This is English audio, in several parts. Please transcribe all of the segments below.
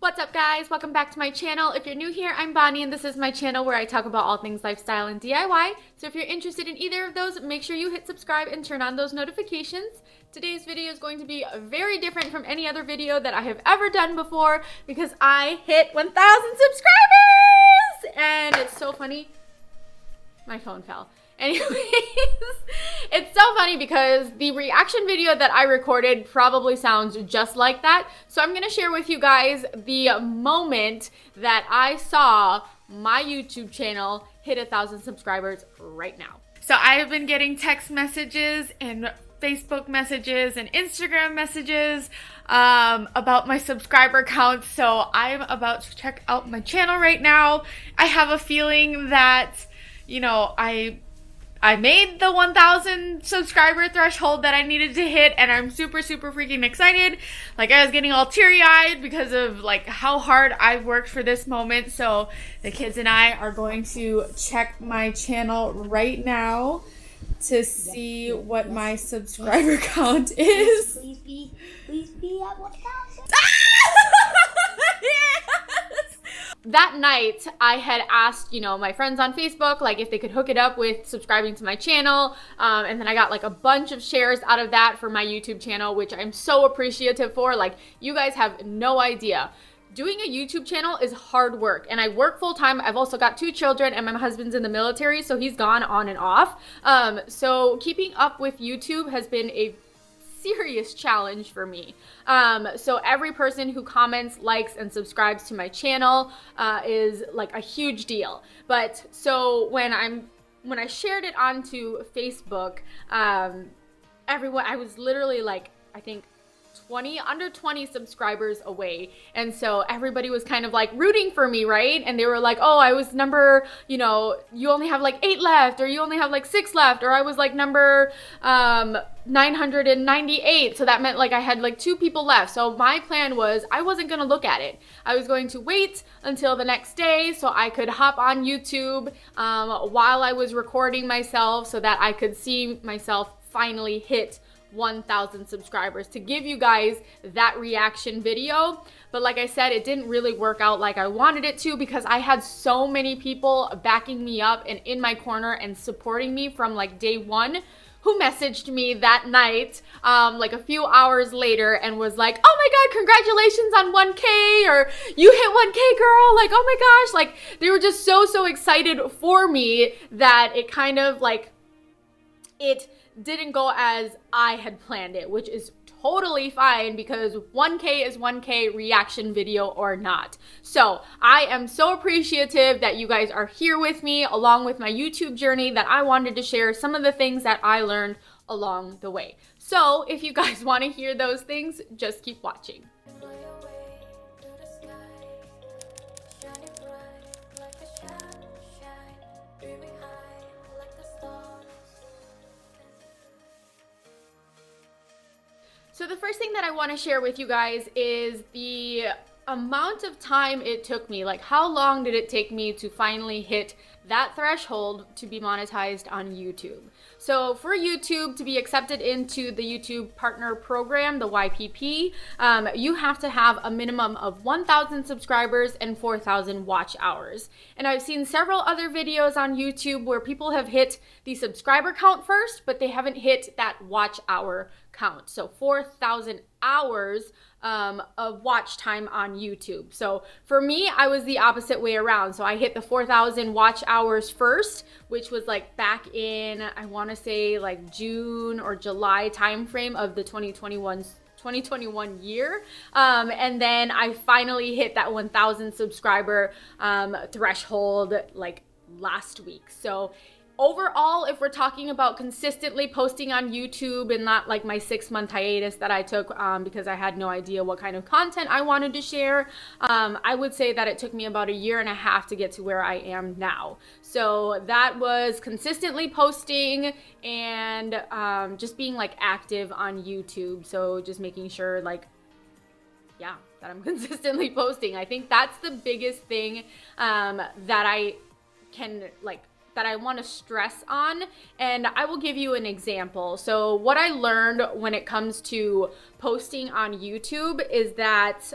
What's up, guys? Welcome back to my channel. If you're new here, I'm Bonnie and this is my channel where I talk about all things lifestyle and DIY. So if you're interested in either of those, make sure you hit subscribe and turn on those notifications. Today's video is going to be very different from any other video that I have ever done before because I hit 1,000 subscribers! And it's so funny. My phone fell. Anyways, it's so funny because the reaction video that I recorded probably sounds just like that. So I'm going to share with you guys the moment that I saw my YouTube channel hit 1,000 subscribers right now. So I have been getting text messages and Facebook messages and Instagram messages about my subscriber count. So I'm about to check out my channel right now. I have a feeling that, I made the 1,000 subscriber threshold that I needed to hit, and I'm super freaking excited. Like, I was getting all teary-eyed because of like how hard I've worked for this moment. So the kids and I are going to check my channel right now to see what my subscriber count is. Please be at 1,000. That night, I had asked, my friends on Facebook, like, if they could hook it up with subscribing to my channel. And then I got, like, a bunch of shares out of that for my YouTube channel, which I'm so appreciative for. Like, you guys have no idea. Doing a YouTube channel is hard work, and I work full-time. I've also got 2 children, and my husband's in the military, so he's gone on and off. So keeping up with YouTube has been a serious challenge for me. So every person who comments, likes, and subscribes to my channel is like a huge deal. But so when I shared it onto Facebook, everyone, I was literally like, I think under 20 subscribers away. And so everybody was kind of like rooting for me, right? And they were like, oh, I was number, you only have like 8 left, or you only have like 6 left, or I was like number 998. So that meant like I had like 2 people left. So my plan was I wasn't going to look at it. I was going to wait until the next day so I could hop on YouTube while I was recording myself so that I could see myself finally hit 1,000 subscribers to give you guys that reaction video. But like I said, it didn't really work out like I wanted it to because I had so many people backing me up and in my corner and supporting me from like day one, who messaged me that night, like a few hours later, and was like, oh my God, congratulations on 1K, or you hit 1K, girl, like, oh my gosh. Like, they were just so excited for me that it kind of like, it didn't go as I had planned it, which is totally fine because 1K is 1K, reaction video or not. So I am so appreciative that you guys are here with me along with my YouTube journey, that I wanted to share some of the things that I learned along the way. So if you guys want to hear those things, just keep watching. So the first thing that I want to share with you guys is the amount of time it took me. Like, how long did it take me to finally hit that threshold to be monetized on YouTube? So for YouTube to be accepted into the YouTube Partner Program, the YPP, you have to have a minimum of 1,000 subscribers and 4,000 watch hours. And I've seen several other videos on YouTube where people have hit the subscriber count first, but they haven't hit that watch hour count. So 4,000 hours of watch time on YouTube. So for me, I was the opposite way around. So I hit the 4,000 watch hours first, which was like back in, I want to say like June or July timeframe of the 2021 year. And then I finally hit that 1,000 subscriber threshold like last week. So overall, if we're talking about consistently posting on YouTube and not like my 6-month hiatus that I took because I had no idea what kind of content I wanted to share, I would say that it took me about 1.5 years to get to where I am now. So that was consistently posting and just being like active on YouTube. So just making sure like, yeah, that I'm consistently posting. I think that's the biggest thing that I can like that I want to stress on, and I will give you an example. So what I learned when it comes to posting on YouTube is that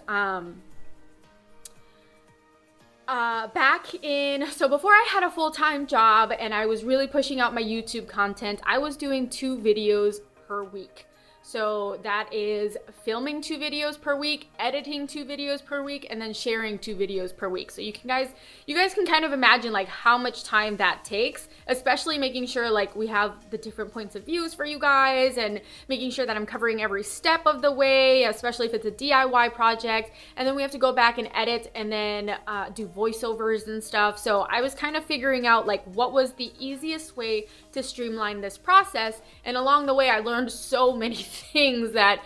so before I had a full-time job and I was really pushing out my YouTube content, I was doing 2 videos per week. So that is filming 2 videos per week, editing 2 videos per week, and then sharing 2 videos per week. So you guys can kind of imagine like how much time that takes, especially making sure like we have the different points of views for you guys and making sure that I'm covering every step of the way, especially if it's a DIY project. And then we have to go back and edit and then do voiceovers and stuff. So I was kind of figuring out like what was the easiest way to streamline this process. And along the way, I learned so many things that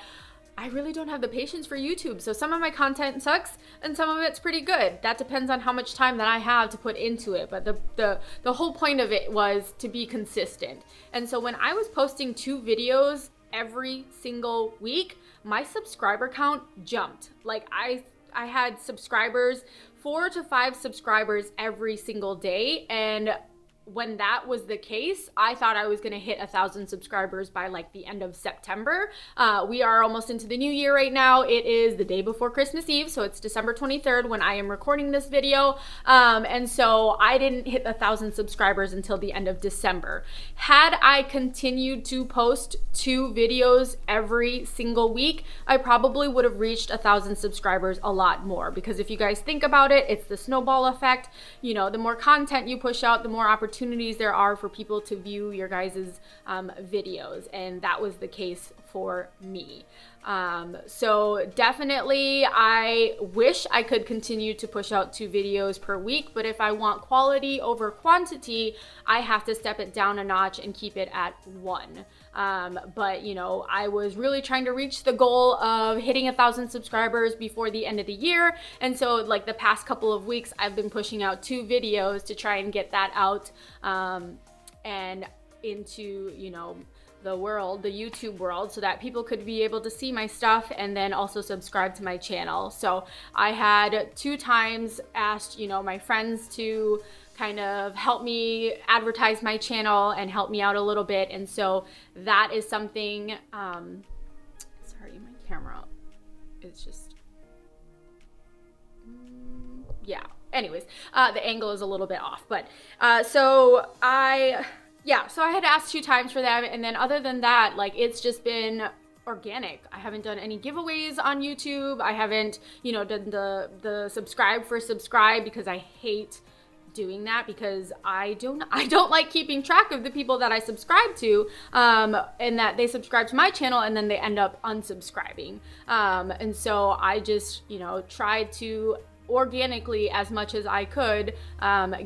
I really don't have the patience for YouTube. So some of my content sucks and some of it's pretty good. That depends on how much time that I have to put into it. But the whole point of it was to be consistent. And so when I was posting 2 videos every single week, my subscriber count jumped. Like I had subscribers, 4 to 5 subscribers every single day. And when that was the case, I thought I was going to hit 1,000 subscribers by like the end of September. We are almost into the new year right now. It is the day before Christmas Eve, so it's December 23rd when I am recording this video. And so I didn't hit 1,000 subscribers until the end of December. Had I continued to post 2 videos every single week, I probably would have reached 1,000 subscribers a lot more, because if you guys think about it, it's the snowball effect. You know, the more content you push out, the more opportunities there are for people to view your guys' videos, and that was the case for me. So definitely I wish I could continue to push out 2 videos per week, but if I want quality over quantity, I have to step it down a notch and keep it at 1. But you know, I was really trying to reach the goal of hitting 1,000 subscribers before the end of the year. And so like the past couple of weeks, I've been pushing out 2 videos to try and get that out, and into, you know, the world, the YouTube world, so that people could be able to see my stuff and then also subscribe to my channel. So I had 2 times asked, you know, my friends to kind of help me advertise my channel and help me out a little bit. And so that is something, sorry, my camera is just, yeah. Anyways, the angle is a little bit off, but so I had asked 2 times for them, and then other than that, like, it's just been organic. I haven't done any giveaways on YouTube. I haven't, you know, done the subscribe for subscribe, because I hate doing that, because I don't like keeping track of the people that I subscribe to, and that they subscribe to my channel and then they end up unsubscribing. And so I just, you know, tried to organically, as much as I could,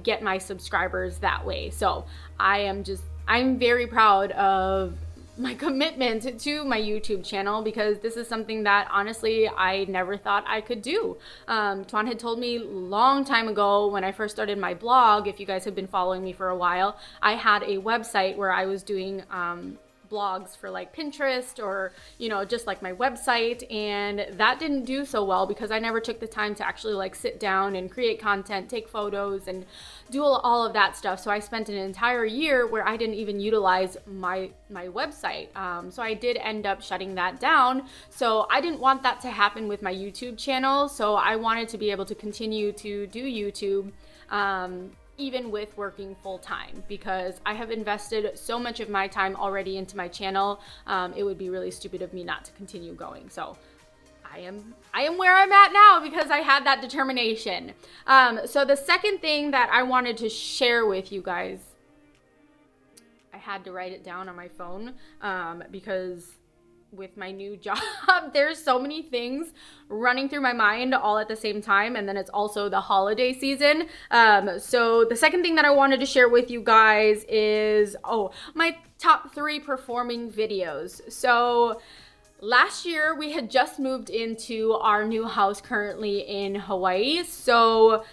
get my subscribers that way. So I'm very proud of my commitment to my YouTube channel, because this is something that honestly I never thought I could do. Tuan had told me long time ago when I first started my blog, if you guys have been following me for a while, I had a website where I was doing blogs for like Pinterest, or, you know, just like my website, and that didn't do so well because I never took the time to actually like sit down and create content, take photos, and do all of that stuff. So I spent an entire year where I didn't even utilize my website. So I did end up shutting that down. So I didn't want that to happen with my YouTube channel. So I wanted to be able to continue to do YouTube, even with working full time, because I have invested so much of my time already into my channel. It would be really stupid of me not to continue going. So I am where I'm at now because I had that determination. So the second thing that I wanted to share with you guys, I had to write it down on my phone, because with my new job, there's so many things running through my mind all at the same time, and then it's also the holiday season. So the second thing that I wanted to share with you guys is, my top 3 performing videos. So last year we had just moved into our new house currently in Hawaii. So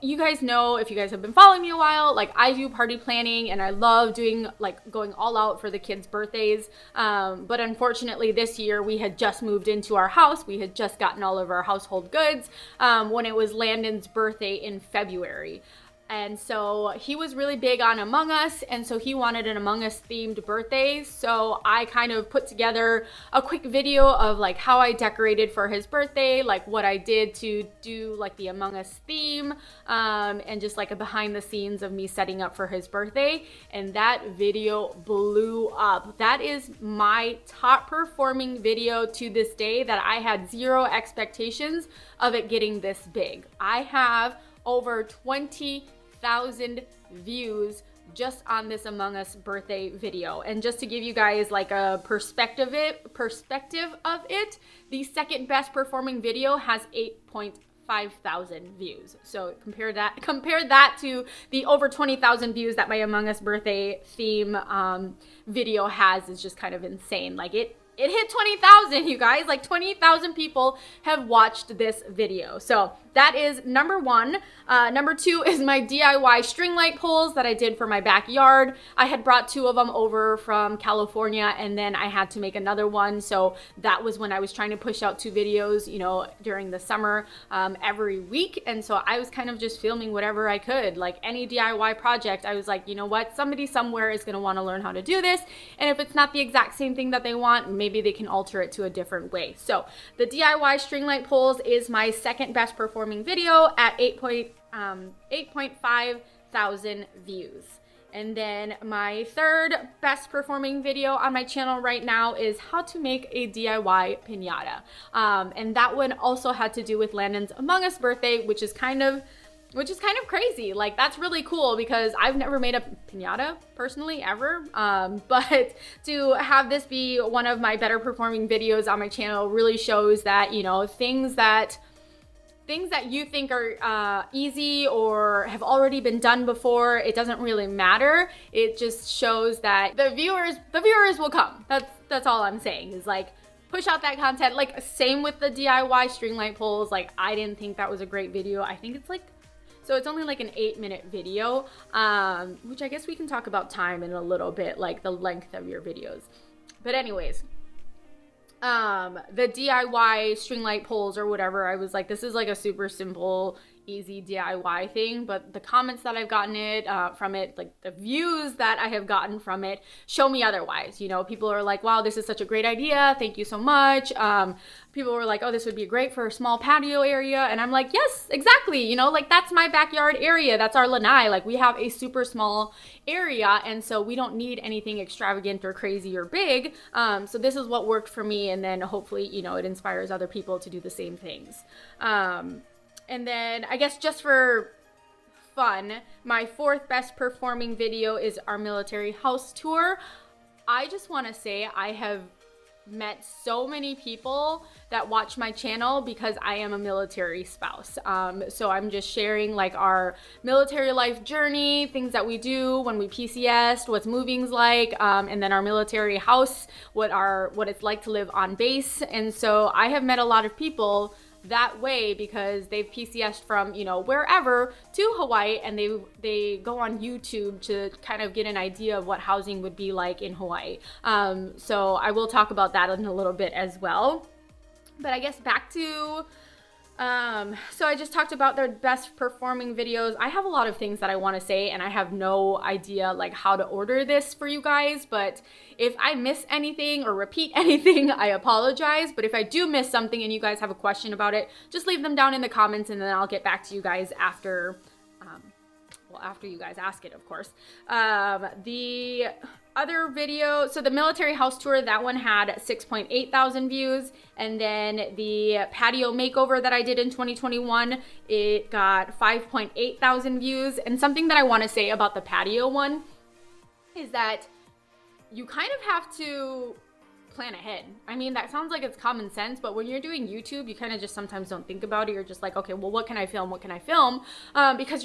you guys know, if you guys have been following me a while, like I do party planning and I love doing, like, going all out for the kids' birthdays. But unfortunately this year we had just moved into our house. We had just gotten all of our household goods when it was Landon's birthday in February. And so he was really big on Among Us, and so he wanted an Among Us themed birthday. So I kind of put together a quick video of like how I decorated for his birthday, like what I did to do like the Among Us theme, and just like a behind the scenes of me setting up for his birthday. And that video blew up. That is my top performing video to this day that I had zero expectations of it getting this big. I have over 20,000 views just on this Among Us birthday video. And just to give you guys like a perspective of it, the second best performing video has 8.5 thousand views. So compare that to the over 20,000 views that my Among Us birthday theme video has. Is just kind of insane. Like it hit 20,000, you guys. Like 20,000 people have watched this video. So that is number one. Number two is my DIY string light poles that I did for my backyard. I had brought 2 of them over from California, and then I had to make another one. So that was when I was trying to push out 2 videos, you know, during the summer, every week. And so I was kind of just filming whatever I could, like any DIY project. I was like, you know what, somebody somewhere is going to want to learn how to do this. And if it's not the exact same thing that they want, maybe they can alter it to a different way. So the DIY string light poles is my second best performing video at 8.5 thousand views. And then my third best performing video on my channel right now is how to make a DIY piñata. And that one also had to do with Landon's Among Us birthday, which is kind of crazy. Like, that's really cool because I've never made a piñata personally ever. But to have this be one of my better performing videos on my channel really shows that, you know, things that you think are easy or have already been done before, it doesn't really matter. It just shows that the viewers will come. That's all I'm saying, is like, push out that content. Like, same with the DIY string light poles. Like, I didn't think that was a great video. I think it's like, so it's only like an 8-minute video, which I guess we can talk about time in a little bit, like the length of your videos. But anyways, the DIY string light poles or whatever, I was like, this is like a super simple, easy DIY thing. But the comments that I've gotten from it, like the views that I have gotten from it, show me otherwise. You know, people are like, wow, this is such a great idea, thank you so much. People were like, oh, this would be great for a small patio area. And I'm like, yes, exactly. You know, like, that's my backyard area. That's our lanai. Like, we have a super small area, and so we don't need anything extravagant or crazy or big. So this is what worked for me, and then hopefully, you know, it inspires other people to do the same things. And then I guess just for fun, my fourth best performing video is our military house tour. I just want to say I have met so many people that watch my channel because I am a military spouse. So I'm just sharing like our military life journey, things that we do when we PCS'd, what's moving's like, and then our military house, what it's like to live on base. And so I have met a lot of people that way because they've PCS'd from, you know, wherever to Hawaii, and they go on YouTube to kind of get an idea of what housing would be like in Hawaii. So I will talk about that in a little bit as well. But I guess back to so I just talked about their best performing videos. I have a lot of things that I want to say, and I have no idea like how to order this for you guys, but if I miss anything or repeat anything, I apologize. But if I do miss something and you guys have a question about it, just leave them down in the comments, and then I'll get back to you guys after after you guys ask it, of course. The other video, so the military house tour, that one had 6.8 thousand views. And then the patio makeover that I did in 2021, it got 5.8 thousand views. And something that I want to say about the patio one is that you kind of have to plan ahead. I mean, that sounds like it's common sense, but when you're doing YouTube, you kind of just sometimes don't think about it. You're just like, okay, well, what can I film? What can I film? Because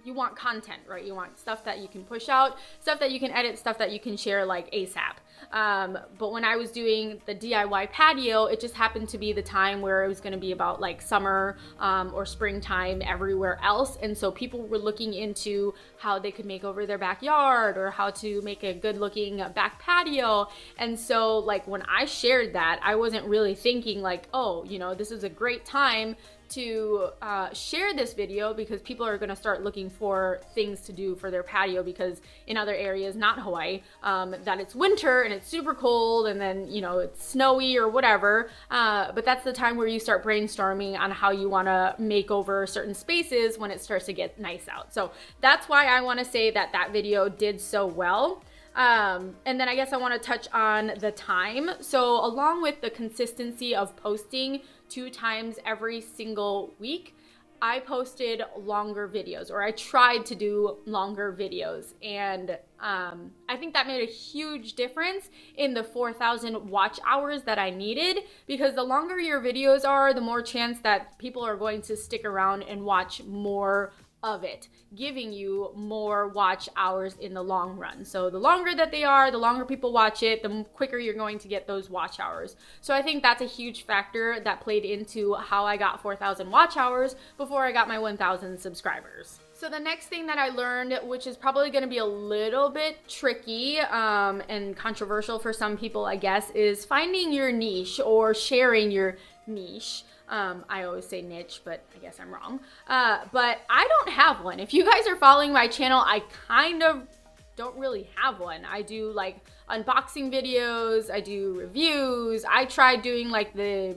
you want content, right? You want stuff that you can push out, stuff that you can edit, stuff that you can share like ASAP. But when I was doing the DIY patio, it just happened to be the time where it was going to be about like summer or springtime everywhere else. And so people were looking into how they could make over their backyard or how to make a good looking back patio. And so like when I shared that, I wasn't really thinking like, oh, you know, this is a great time to share this video because people are going to start looking for things to do for their patio, because in other areas, not Hawaii, that it's winter and it's super cold and then, you know, it's snowy or whatever. But that's the time where you start brainstorming on how you want to make over certain spaces when it starts to get nice out. So that's why I want to say that that video did so well. And then I guess I want to touch on the time. So along with the consistency of posting 2 times every single week, I posted longer videos, or I tried to do longer videos. And I think that made a huge difference in the 4,000 watch hours that I needed, because the longer your videos are, the more chance that people are going to stick around and watch more of it, giving you more watch hours in the long run. So the longer that they are, the longer people watch it, the quicker you're going to get those watch hours. So I think that's a huge factor that played into how I got 4,000 watch hours before I got my 1,000 subscribers. So the next thing that I learned, which is probably going to be a little bit tricky and controversial for some people, I guess, is finding your niche or sharing your niche. I always say niche, but I guess I'm wrong. But I don't have one. If you guys are following my channel, I kind of don't really have one. I do like unboxing videos, I do reviews. I tried doing like the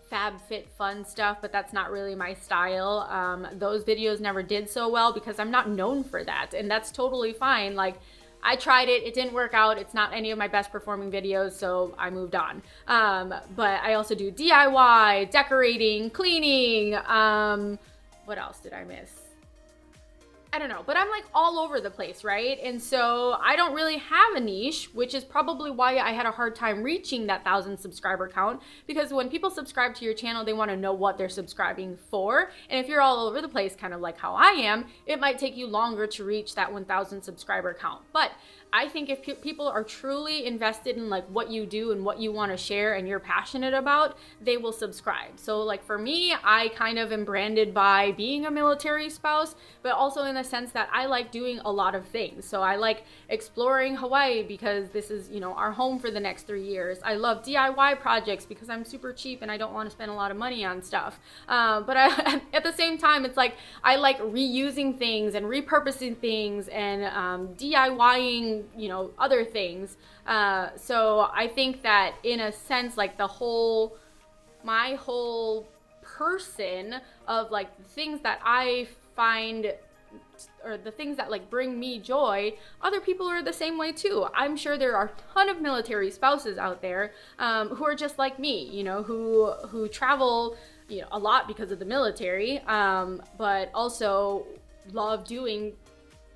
FabFitFun stuff, but that's not really my style. Those videos never did so well because I'm not known for that, and that's totally fine. Like, I tried it, it didn't work out. It's not any of my best performing videos, so I moved on. But I also do DIY, decorating, cleaning. What else did I miss? I don't know, but I'm like all over the place, right? And so I don't really have a niche, which is probably why I had a hard time reaching that 1,000 subscriber count, because when people subscribe to your channel, they want to know what they're subscribing for. And if you're all over the place, kind of like how I am, it might take you longer to reach that 1,000 subscriber count. But I think if people are truly invested in like what you do and what you want to share and you're passionate about, they will subscribe. So like for me, I kind of am branded by being a military spouse, but also in the sense that I like doing a lot of things. So I like exploring Hawaii because this is, you know, our home for the next 3 years. I love DIY projects because I'm super cheap and I don't want to spend a lot of money on stuff. But at the same time, it's like I like reusing things and repurposing things and DIYing, you know, other things. So I think that in a sense, like my whole person of like the things that I find, or the things that like bring me joy, other people are the same way too. I'm sure there are a ton of military spouses out there who are just like me, you know, who travel, you know, a lot because of the military, but also love doing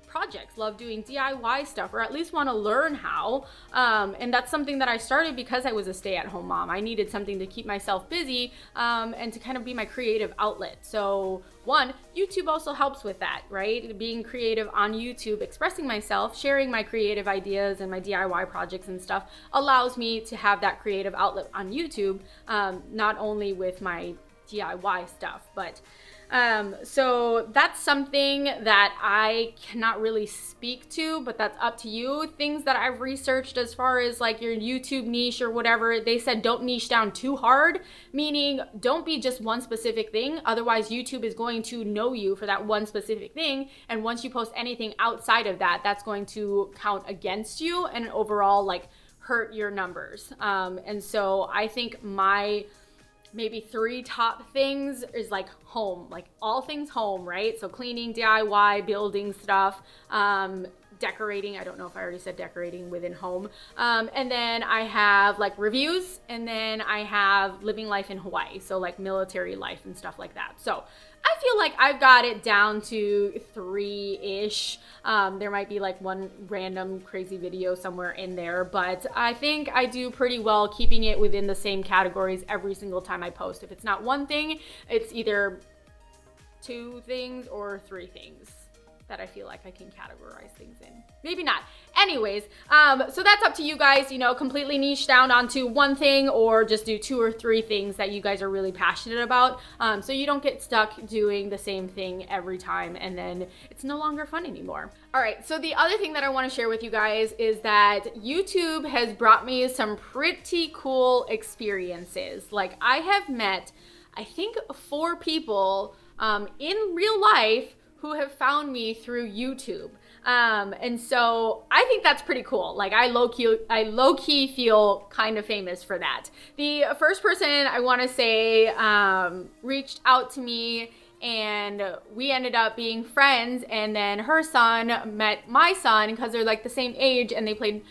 projects, love doing DIY stuff, or at least want to learn how. And that's something that I started because I was a stay-at-home mom. I needed something to keep myself busy and to kind of be my creative outlet. So one, YouTube also helps with that, right? Being creative on YouTube, expressing myself, sharing my creative ideas and my DIY projects and stuff allows me to have that creative outlet on YouTube, not only with my DIY stuff, but so that's something that I cannot really speak to, but that's up to you. Things that I've researched as far as like your YouTube niche or whatever, they said don't niche down too hard, meaning don't be just one specific thing. Otherwise, YouTube is going to know you for that one specific thing. And once you post anything outside of that, that's going to count against you and overall like hurt your numbers. And so I think my maybe 3 top things is like home, like all things home, right? So cleaning, DIY, building stuff, decorating. I don't know if I already said decorating within home. And then I have like reviews, and then I have living life in Hawaii. So like military life and stuff like that. So I feel like I've got it down to 3-ish. There might be like one random crazy video somewhere in there, but I think I do pretty well keeping it within the same categories every single time I post. If it's not one thing, it's either 2 things or 3 things. that I feel like I can categorize things in. Maybe not. Anyways, so that's up to you guys, you know, completely niche down onto one thing or just do 2 or 3 things that you guys are really passionate about. So you don't get stuck doing the same thing every time and then it's no longer fun anymore. All right, so the other thing that I want to share with you guys is that YouTube has brought me some pretty cool experiences. Like I have met, I think 4 people in real life who have found me through YouTube. And so I think that's pretty cool. Like I low-key feel kind of famous for that. The first person I want to say reached out to me and we ended up being friends, and then her son met my son because they're like the same age and they played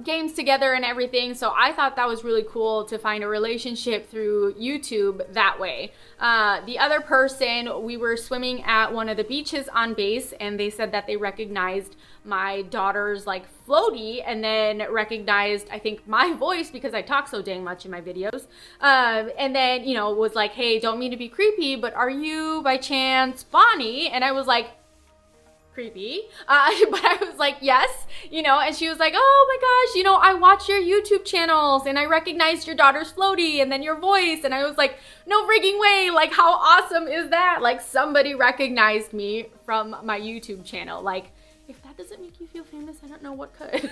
games together and everything. So I thought that was really cool to find a relationship through YouTube that way. The other person, we were swimming at one of the beaches on base and they said that they recognized my daughter's like floaty and then recognized, I think, my voice because I talk so dang much in my videos. And then, you know, was like, hey, don't mean to be creepy, but are you by chance Bonnie? And I was like, creepy. But I was like, yes, you know, and she was like, oh my gosh, you know, I watch your YouTube channels and I recognized your daughter's floaty and then your voice. And I was like, no freaking way. Like, how awesome is that? Like somebody recognized me from my YouTube channel. Like, if that doesn't make you feel famous, I don't know what could.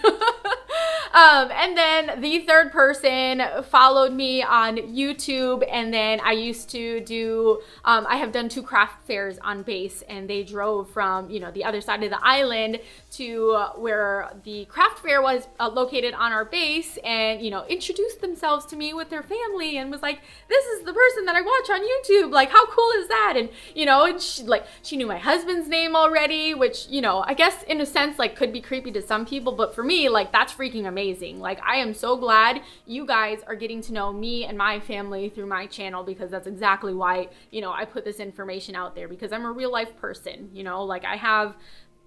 And then the third person followed me on YouTube, and then I used to do, I have done 2 craft fairs on base, and they drove from, you know, the other side of the island to where the craft fair was located on our base, and, you know, introduced themselves to me with their family and was like, this is the person that I watch on YouTube. Like, how cool is that? And, you know, and she knew my husband's name already, which, you know, I guess in a sense, like, could be creepy to some people, but for me, like, that's freaking amazing. Like, I am so glad you guys are getting to know me and my family through my channel, because that's exactly why, you know, I put this information out there, because I'm a real life person, you know, like I have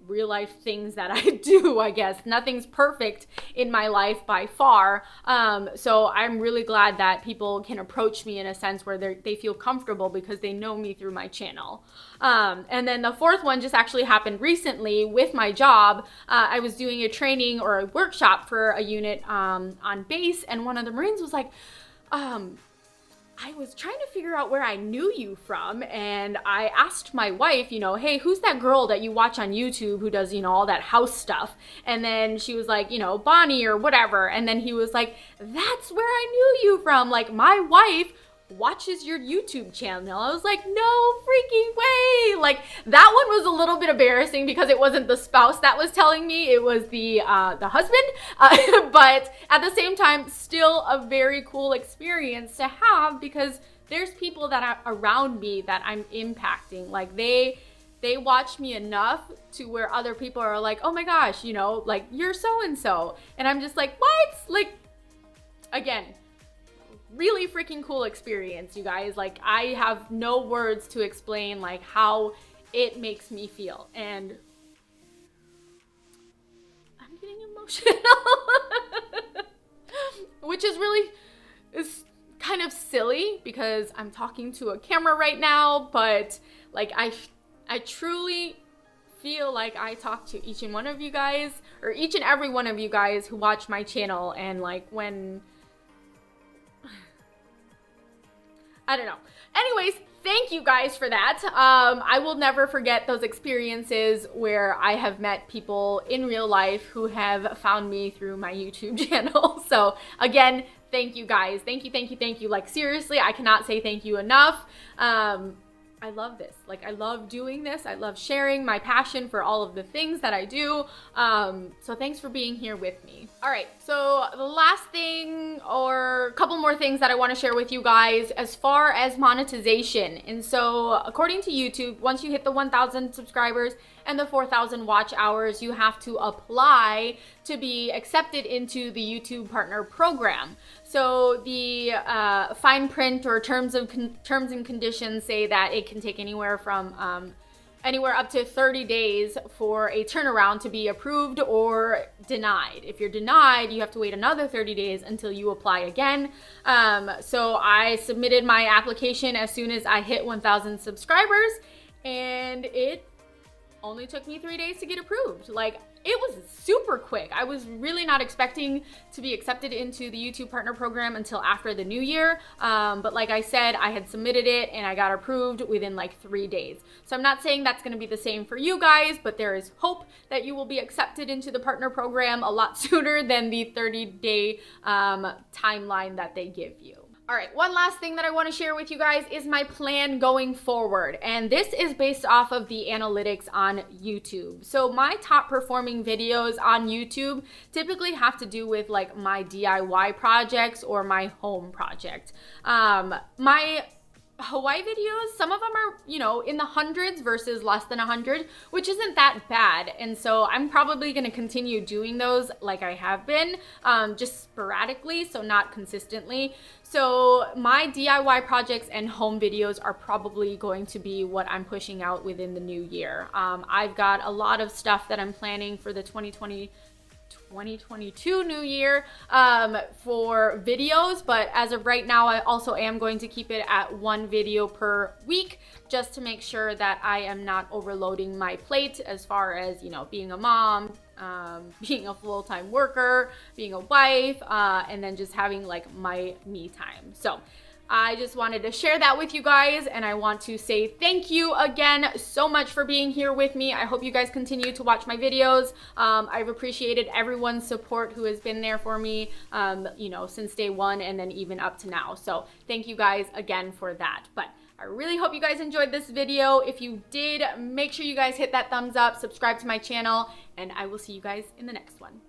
real life things that I do, I guess. Nothing's perfect in my life by far. So I'm really glad that people can approach me in a sense where they feel comfortable because they know me through my channel. And then the fourth one just actually happened recently with my job. I was doing a training or a workshop for a unit on base, and one of the Marines was like, I was trying to figure out where I knew you from, and I asked my wife, you know, hey, who's that girl that you watch on YouTube who does, you know, all that house stuff? And then she was like, you know, Bonnie or whatever. And then he was like, that's where I knew you from. Like, my wife watches your YouTube channel. I was like, no freaking way. Like, that one was a little bit embarrassing because it wasn't the spouse that was telling me, it was the husband. But at the same time, still a very cool experience to have, because there's people that are around me that I'm impacting. Like, they watch me enough to where other people are like, oh my gosh, you know, like, you're so-and-so. And I'm just like, what? Like, again, really freaking cool experience, you guys. Like, I have no words to explain like how it makes me feel, and I'm getting emotional. Which is kind of silly because I'm talking to a camera right now, but like I truly feel like I talk to each and one of you guys, or each and every one of you guys who watch my channel, and like when I don't know. Anyways, thank you guys for that. I will never forget those experiences where I have met people in real life who have found me through my YouTube channel. So again, thank you guys. Thank you, thank you, thank you. Like, seriously, I cannot say thank you enough. I love this. Like, I love doing this. I love sharing my passion for all of the things that I do. So thanks for being here with me. All right, so the last thing, or a couple more things that I want to share with you guys as far as monetization. And so according to YouTube, once you hit the 1,000 subscribers and the 4,000 watch hours, you have to apply to be accepted into the YouTube Partner Program. So the fine print or terms and conditions say that it can take anywhere from anywhere up to 30 days for a turnaround to be approved or denied. If you're denied, you have to wait another 30 days until you apply again. So I submitted my application as soon as I hit 1,000 subscribers, and it only took me 3 days to get approved. Like, it was super quick. I was really not expecting to be accepted into the YouTube Partner Program until after the new year. But like I said, I had submitted it and I got approved within like 3 days. So I'm not saying that's gonna be the same for you guys, but there is hope that you will be accepted into the Partner Program a lot sooner than the 30-day timeline that they give you. All right, one last thing that I want to share with you guys is my plan going forward. And this is based off of the analytics on YouTube. So my top performing videos on YouTube typically have to do with like my DIY projects or my home project. My Hawaii videos, some of them are, you know, in the hundreds versus less than 100, which isn't that bad. And so I'm probably going to continue doing those like I have been, just sporadically, so not consistently. So my DIY projects and home videos are probably going to be what I'm pushing out within the new year. I've got a lot of stuff that I'm planning for the 2022 new year for videos, but as of right now I also am going to keep it at 1 video per week, just to make sure that I am not overloading my plate as far as, you know, being a mom, being a full-time worker, being a wife, and then just having like my me time. So I just wanted to share that with you guys, and I want to say thank you again so much for being here with me. I hope you guys continue to watch my videos. I've appreciated everyone's support who has been there for me, you know, since day one and then even up to now. So thank you guys again for that. But I really hope you guys enjoyed this video. If you did, make sure you guys hit that thumbs up, subscribe to my channel, and I will see you guys in the next one.